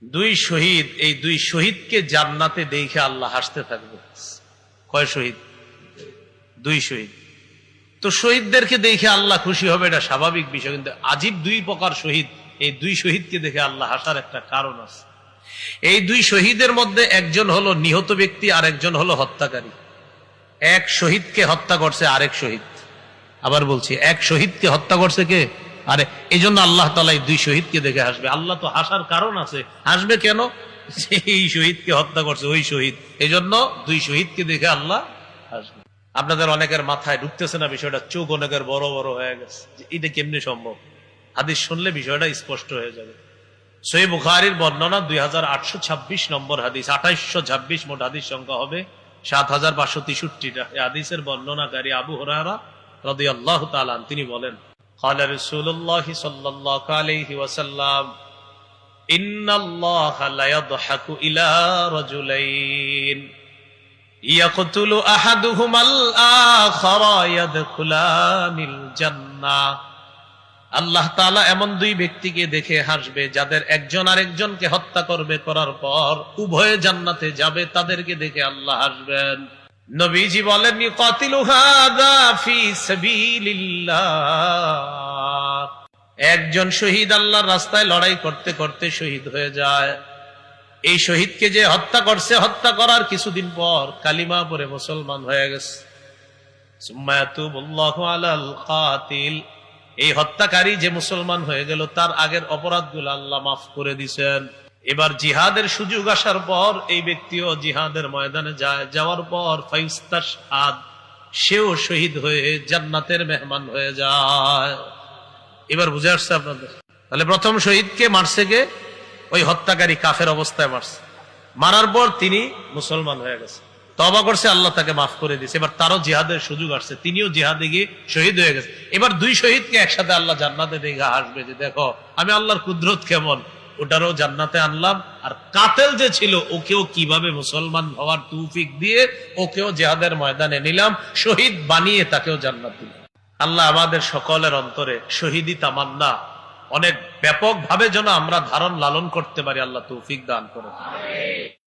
দুই শহীদ, এই দুই শহীদকে জান্নাতে দেখে আল্লাহ হাসতে থাকবে। কয় শহীদ? দুই শহীদ। তো শহীদদেরকে দেখে আল্লাহ খুশি হবে, এটা স্বাভাবিক বিষয়। কিন্তু আজীব দুই প্রকার শহীদ, এই দুই শহীদকে দেখে আল্লাহ হাসার একটা কারণ আছে। এই দুই শহীদের মধ্যে একজন হলো নিহত ব্যক্তি, আর একজন হলো হত্যাকারী। এক শহীদকে হত্যা করছে আরেক শহীদ। আবার বলছি, এক শহীদকে হত্যা করছে কে? আরে এই জন্য আল্লাহ তাআলা এই দুই শহীদকে দেখে হাসবে। আল্লাহ তো হাসার কারণ আছে, হাসবে কেন? এই শহীদকে হত্যা করছে ওই শহীদ, এই জন্য দুই শহীদকে দেখে আল্লাহ হাসবে। আপনাদের অনেকের মাথায় ঢুকতেছে না বিষয়টা, চোখ অনেকের বড় বড় হয়ে গেছে যে এটা কেমনে সম্ভব। হাদিস শুনলে বিষয়টা স্পষ্ট হয়ে যাবে। সহিহ বুখারীর বর্ণনা 2826 নম্বর হাদিস, 2826 মোট হাদিস সংখ্যা হবে 7563টা। এই হাদিসের বর্ণনাকারী আবু হুরায়রা রাদিয়াল্লাহু তাআলা তিনি বলেন, قال رسول الله صلى الله عليه وسلم إن الله لا يضحك إلى رجلين يقتل أحدهما الآخر يدخلان الجنة। আল্লাহ তাআলা এমন দুই ব্যক্তিকে দেখে হাসবে যাদের একজন আরেকজনকে হত্যা করবে, করার পর উভয়ে জান্নাতে যাবে, তাদেরকে দেখে আল্লাহ হাসবেন। নবীজি বলেন, ইকাতিলু হাযা ফি সাবিলিল্লাহ। একজন শহীদ আল্লাহর রাস্তায় লড়াই করতে করতে শহীদ হয়ে যায়। এই শহীদকে যে হত্যা করছে, হত্যা করার কিছুদিন পর কালিমা পড়ে মুসলমান হয়ে গেছে। সুম্মা ইয়াতুবুল্লাহু আলাল কাতিল। এই হত্যাকারী যে মুসলমান হয়ে গেল, তার আগের অপরাধগুলো আল্লাহ মাফ করে দিয়েছেন। এবার জিহাদের সুযোগ আসার পর এই ব্যক্তিও জিহাদের ময়দানে যায়, যাওয়ার পর ফায়ুস্তাশহাদ, সেও শহীদ হয়ে জান্নাতের মেহমান হয়ে যায়। এবার বুঝে আসছে আপনাদের? তাহলে প্রথম শহীদকে মারছে কে? ওই হত্যাকারী কাফের অবস্থায় মারছে। মারার পর তিনি মুসলমান হয়ে গেছে, তওবা করছে, আল্লাহ তাকে মাফ করে দিয়েছে। এবার তারও জিহাদের সুযোগ আসছে, তিনিও জিহাদে গিয়ে শহীদ হয়ে গেছে। এবার দুই শহীদকে একসাথে আল্লাহ জান্নাতে দেখে হাসবে যে দেখো আমি আল্লাহর কুদরত কেমন, ওটারও জান্নাতে আনলাম, আর কাতেল যে ছিল ওকেও কিভাবে মুসলমান হওয়ার তৌফিক দিয়ে ওকেও জিহাদের ময়দানে নিলাম, শহীদ বানিয়ে তাকেও জান্নাত দিলাম। আল্লাহ আমাদের সকলের অন্তরে শহীদি তামান্না অনেক ব্যাপক ভাবে যেন আমরা ধারণ লালন করতে পারি, আল্লাহ তৌফিক দান করে।